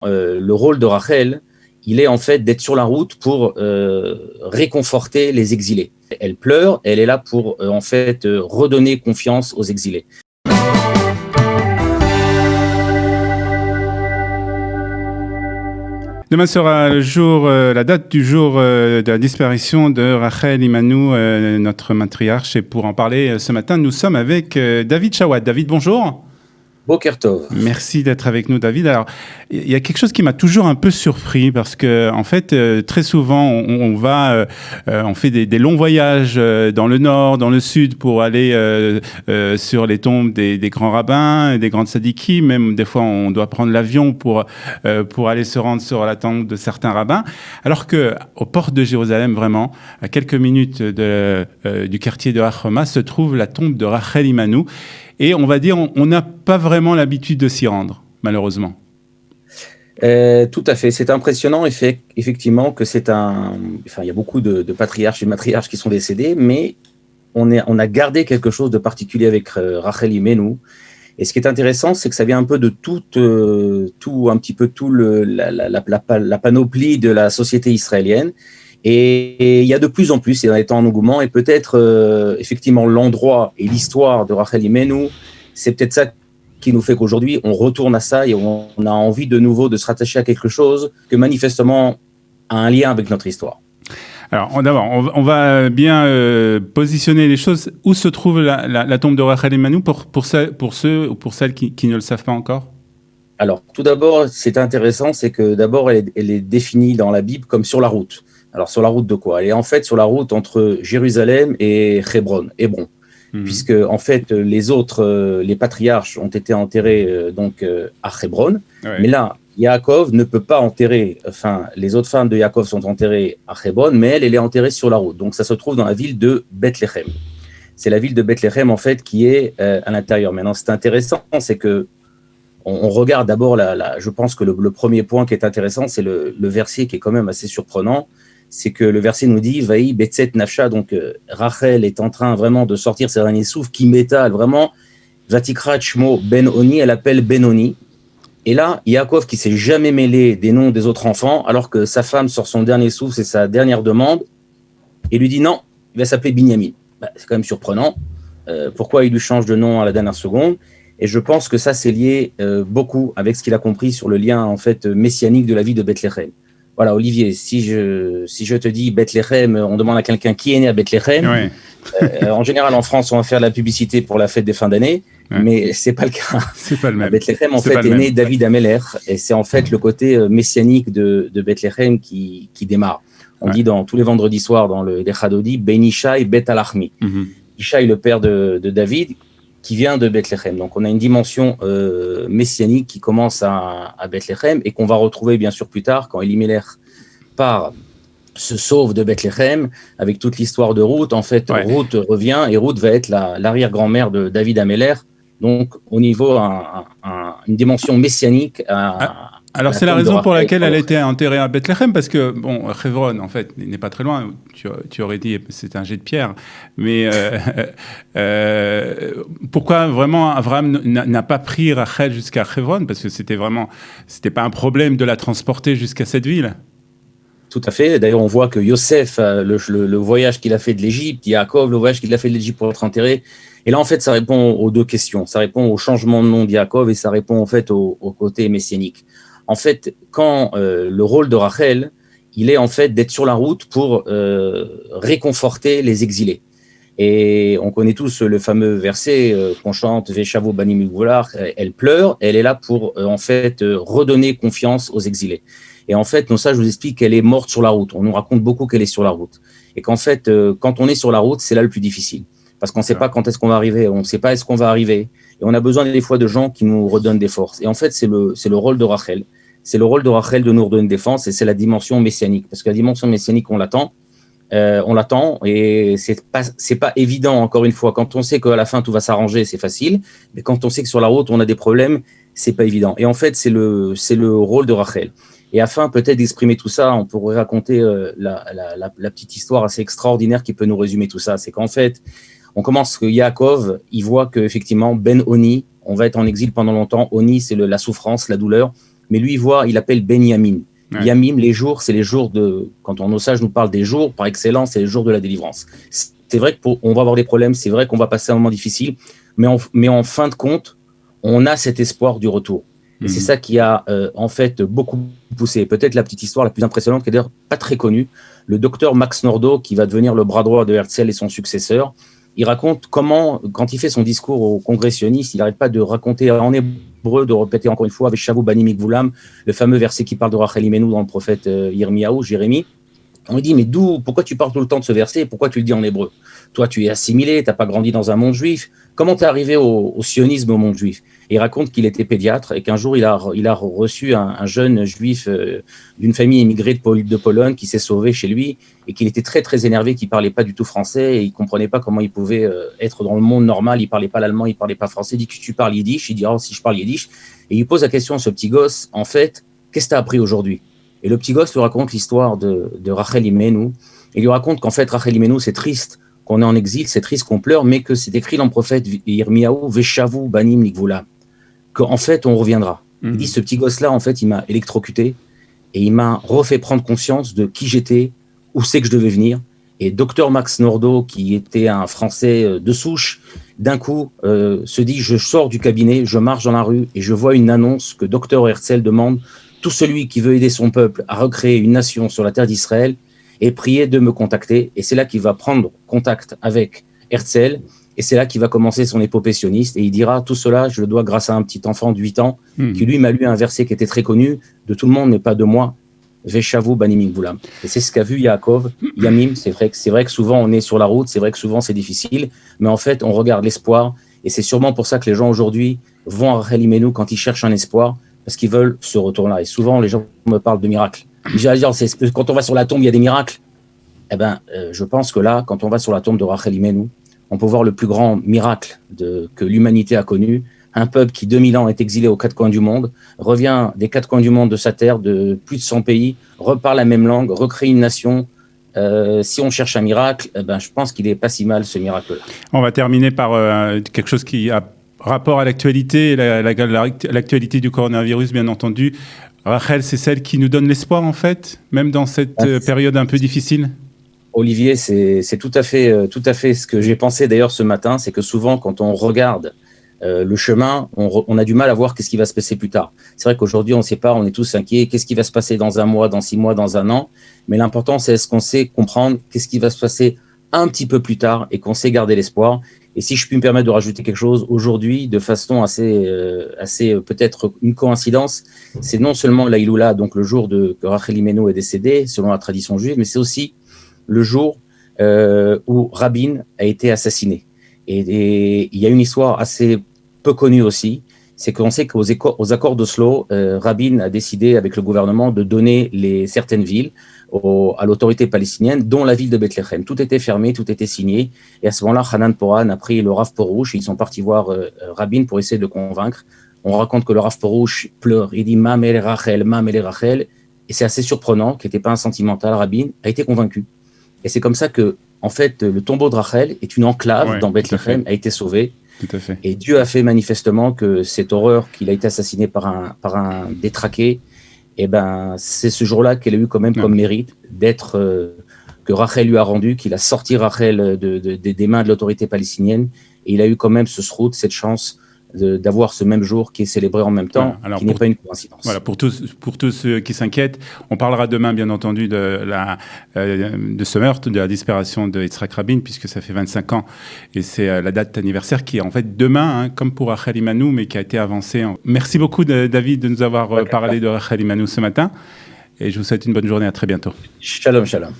le rôle de Rachel, il est en fait d'être sur la route pour réconforter les exilés. Elle pleure, elle est là pour en fait redonner confiance aux exilés. Demain sera le jour, la date du jour de la disparition de Rachel Imanou, notre matriarche. Et pour en parler ce matin, nous sommes avec David Chawad. David, bonjour. Boker Tov. Merci d'être avec nous, David. Alors, il y a quelque chose qui m'a toujours un peu surpris parce que, en fait, très souvent, on fait des longs voyages dans le nord, dans le sud pour aller sur les tombes des grands rabbins, des grandes tzadikim. Même des fois, on doit prendre l'avion pour aller se rendre sur la tombe de certains rabbins. Alors que, aux portes de Jérusalem, vraiment, à quelques minutes du quartier de Har Homa, se trouve la tombe de Rachel Imanou. Et on va dire, on n'a pas vraiment l'habitude de s'y rendre, malheureusement. Tout à fait. C'est impressionnant, effectivement, que il y a beaucoup de patriarches et de matriarches qui sont décédés, mais on a gardé quelque chose de particulier avec Rachel Imanou. Et ce qui est intéressant, c'est que ça vient un peu de la panoplie de la société israélienne. Et il y a de plus en plus, et en étant en engouement, et peut-être effectivement l'endroit et l'histoire de Rachel Imanou, c'est peut-être ça qui nous fait qu'aujourd'hui on retourne à ça et on a envie de nouveau de se rattacher à quelque chose que manifestement a un lien avec notre histoire. Alors d'abord, on va bien positionner les choses. Où se trouve la tombe de Rachel Imanou pour ceux ou pour celles qui ne le savent pas encore? Alors tout d'abord, c'est intéressant, c'est que d'abord elle est définie dans la Bible comme sur la route. Alors, sur la route de quoi? Elle est en fait sur la route entre Jérusalem et Hébron, puisque en fait les patriarches ont été enterrés à Hébron, mais là Yaakov ne peut pas enterrer, les autres femmes de Yaakov sont enterrées à Hébron, mais elle est enterrée sur la route. Donc ça se trouve dans la ville de Bethléem. C'est la ville de Bethléem en fait qui est à l'intérieur. Maintenant, c'est intéressant, c'est que on regarde d'abord je pense que le premier point qui est intéressant, c'est le verset qui est quand même assez surprenant. C'est que le verset nous dit Vaï Betset Nafsha, donc Rachel est en train vraiment de sortir ses derniers souffles, qui métal vraiment Vatikrat Shmo Ben Oni, elle appelle Ben Oni. Et là, Yaakov qui s'est jamais mêlé des noms des autres enfants, alors que sa femme sort son dernier souffle, c'est sa dernière demande, et lui dit non, il va s'appeler Binyamin. C'est quand même surprenant. Pourquoi il lui change de nom à la dernière seconde? Et je pense que ça c'est lié beaucoup avec ce qu'il a compris sur le lien en fait messianique de la vie de Bethléem. Voilà, Olivier, si je te dis Bethléem, on demande à quelqu'un qui est né à Bethléem. Oui. En général, en France, on va faire de la publicité pour la fête des fins d'année, mais c'est pas le cas. C'est pas le même. À Bethléem, en fait, est né David Ameler, et c'est en fait le côté messianique de Bethléem qui démarre. On dit dans tous les vendredis soirs dans le Dechadodi, Ben Ishai Bet Alachmi. Ishai, le père de David, qui vient de Bethléem. Donc, on a une dimension messianique qui commence à Bethléem et qu'on va retrouver bien sûr plus tard quand Elimelech se sauve de Bethléem avec toute l'histoire de Ruth. En fait, Ruth revient et Ruth va être l'arrière-grand-mère de David Ameler. Donc, au niveau une dimension messianique. Alors, c'est la raison pour laquelle elle a été enterrée à Bethléem, parce que, bon, Hébron, en fait, n'est pas très loin. Tu aurais dit c'est un jet de pierre. Mais pourquoi vraiment Abraham n'a pas pris Rachel jusqu'à Hébron? Parce que c'était pas un problème de la transporter jusqu'à cette ville. Tout à fait. D'ailleurs, on voit que Yosef, le voyage qu'il a fait de l'Égypte, Yaakov, le voyage qu'il a fait de l'Égypte pour être enterré. Et là, en fait, ça répond aux deux questions. Ça répond au changement de nom de Yaakov et ça répond, en fait, au côté messianique. En fait, quand le rôle de Rachel, il est en fait d'être sur la route pour réconforter les exilés. Et on connaît tous le fameux verset qu'on chante Veshavo Banim Ugolar, elle pleure, elle est là pour en fait redonner confiance aux exilés. Et en fait, ça, je vous explique qu'elle est morte sur la route. On nous raconte beaucoup qu'elle est sur la route. Et qu'en fait, quand on est sur la route, c'est là le plus difficile. Parce qu'on ne sait pas quand est-ce qu'on va arriver, on ne sait pas est-ce qu'on va arriver. Et on a besoin des fois de gens qui nous redonnent des forces. Et en fait, c'est le rôle de Rachel. C'est le rôle de Rachel de nous redonner des forces et c'est la dimension messianique. Parce que la dimension messianique, on l'attend et c'est pas évident, encore une fois. Quand on sait qu'à la fin, tout va s'arranger, c'est facile. Mais quand on sait que sur la route, on a des problèmes, c'est pas évident. Et en fait, c'est le rôle de Rachel. Et afin peut-être d'exprimer tout ça, on pourrait raconter la petite histoire assez extraordinaire qui peut nous résumer tout ça. C'est qu'en fait, on commence que Yaakov, il voit qu'effectivement, Ben Oni, on va être en exil pendant longtemps. Oni, c'est la souffrance, la douleur. mais lui, il appelle Ben Yamin. Ouais. Yamim, les jours, c'est les jours quand nos sages nous parlent des jours, par excellence, c'est les jours de la délivrance. C'est vrai qu'on va avoir des problèmes, c'est vrai qu'on va passer un moment difficile, mais en fin de compte, on a cet espoir du retour. Et c'est ça qui a en fait beaucoup poussé. Peut-être la petite histoire la plus impressionnante, qui est d'ailleurs pas très connue, le docteur Max Nordau, qui va devenir le bras droit de Herzl et son successeur, il raconte comment, quand il fait son discours aux congressionniste, il n'arrête pas de raconter en hébreu, de répéter encore une fois avec Shavu Bani Migvulam, le fameux verset qui parle de Rachel Imenu dans le prophète Yirmiyahu, Jérémie. On lui dit, mais pourquoi tu parles tout le temps de ce verset et pourquoi tu le dis en hébreu? Toi, tu es assimilé, tu n'as pas grandi dans un monde juif. Comment tu es arrivé au sionisme, au monde juif? Et il raconte qu'il était pédiatre et qu'un jour, il a reçu un jeune juif d'une famille immigrée de Pologne qui s'est sauvé chez lui et qu'il était très, très énervé, qu'il ne parlait pas du tout français et il ne comprenait pas comment il pouvait être dans le monde normal. Il ne parlait pas l'allemand, il ne parlait pas français. Il dit, tu parles yiddish? Il dit, oh, si je parle yiddish. Et il pose la question à ce petit gosse, en fait, qu'est-ce que tu as appris aujourd'hui? Et le petit gosse lui raconte l'histoire de Rachel Imenu. Il lui raconte qu'en fait, Rachel Imenu, c'est triste qu'on est en exil, c'est triste qu'on pleure, mais que c'est écrit dans le prophète Yirmiyahu, Veshavu Banim Nikvula, qu'en fait, on reviendra. Il dit, ce petit gosse-là, en fait, il m'a électrocuté et il m'a refait prendre conscience de qui j'étais, où c'est que je devais venir. Et docteur Max Nordau, qui était un Français de souche, d'un coup, se dit, je sors du cabinet, je marche dans la rue et je vois une annonce que docteur Herzl demande: tout celui qui veut aider son peuple à recréer une nation sur la terre d'Israël est prié de me contacter. Et c'est là qu'il va prendre contact avec Herzl. Et c'est là qu'il va commencer son épopée sioniste. Et il dira, tout cela, je le dois grâce à un petit enfant de 8 ans qui, lui, m'a lu un verset qui était très connu: de tout le monde, mais pas de moi. Veshavu Banim Gvulam. Et c'est ce qu'a vu Yaakov, Yamim. C'est vrai que souvent, on est sur la route. C'est vrai que souvent, c'est difficile. Mais en fait, on regarde l'espoir. Et c'est sûrement pour ça que les gens aujourd'hui vont à Rachel Imenu quand ils cherchent un espoir, parce qu'ils veulent ce retour-là. Et souvent, les gens me parlent de miracles. C'est que quand on va sur la tombe, il y a des miracles. Eh bien, je pense que là, quand on va sur la tombe de Rachel Imenu, on peut voir le plus grand miracle que l'humanité a connu. Un peuple qui, 2000 ans, est exilé aux 4 coins du monde, revient des 4 coins du monde de sa terre, de plus de 100 pays, reparle la même langue, recrée une nation. Si on cherche un miracle, je pense qu'il n'est pas si mal, ce miracle-là. On va terminer par quelque chose qui a rapport à l'actualité, l'actualité du coronavirus, bien entendu. Rachel, c'est celle qui nous donne l'espoir, en fait, même dans cette période un peu difficile. Olivier, c'est tout à fait ce que j'ai pensé d'ailleurs ce matin. C'est que souvent, quand on regarde le chemin, on a du mal à voir qu'est-ce qui va se passer plus tard. C'est vrai qu'aujourd'hui, on ne sait pas, on est tous inquiets. Qu'est-ce qui va se passer dans un mois, dans 6 mois, dans un an? Mais l'important, c'est est-ce qu'on sait comprendre qu'est-ce qui va se passer un petit peu plus tard et qu'on sait garder l'espoir. Et si je puis me permettre de rajouter quelque chose, aujourd'hui, de façon assez peut-être une coïncidence, c'est non seulement l'Aïloula, donc le jour que Rachel Imenu est décédée, selon la tradition juive, mais c'est aussi le jour où Rabin a été assassiné. Et il y a une histoire assez peu connue aussi, c'est qu'on sait qu'aux accords d'Oslo, Rabin a décidé avec le gouvernement de donner certaines villes à l'autorité palestinienne, dont la ville de Bethléem. Tout était fermé, tout était signé. Et à ce moment-là, Hanan Poran a pris le Rav Porouche et ils sont partis voir Rabin pour essayer de le convaincre. On raconte que le Rav Porouche pleure. Il dit « Ma mele Rachel, ma mele Rachel ». Et c'est assez surprenant qu'il n'était pas un sentimental. Rabin a été convaincu. Et c'est comme ça que, en fait, le tombeau de Rachel est une enclave dans Bethléem, a été sauvé. Tout à fait. Et Dieu a fait manifestement que cette horreur qu'il a été assassiné par un détraqué, c'est ce jour-là qu'elle a eu quand même comme mérite d'être, que Rachel lui a rendu, qu'il a sorti Rachel des mains de l'autorité palestinienne. Et il a eu quand même ce srout, cette chance d'avoir ce même jour qui est célébré en même temps, qui n'est pas une coïncidence. Voilà, pour tous ceux qui s'inquiètent, on parlera demain, bien entendu, de ce meurtre, de la disparition de Yitzhak Rabin, puisque ça fait 25 ans, et c'est la date anniversaire qui est en fait demain, comme pour Rachel Imenu, mais qui a été avancée. Merci beaucoup, David, de nous avoir parlé de Rachel Imenu ce matin, et je vous souhaite une bonne journée, à très bientôt. Shalom, shalom.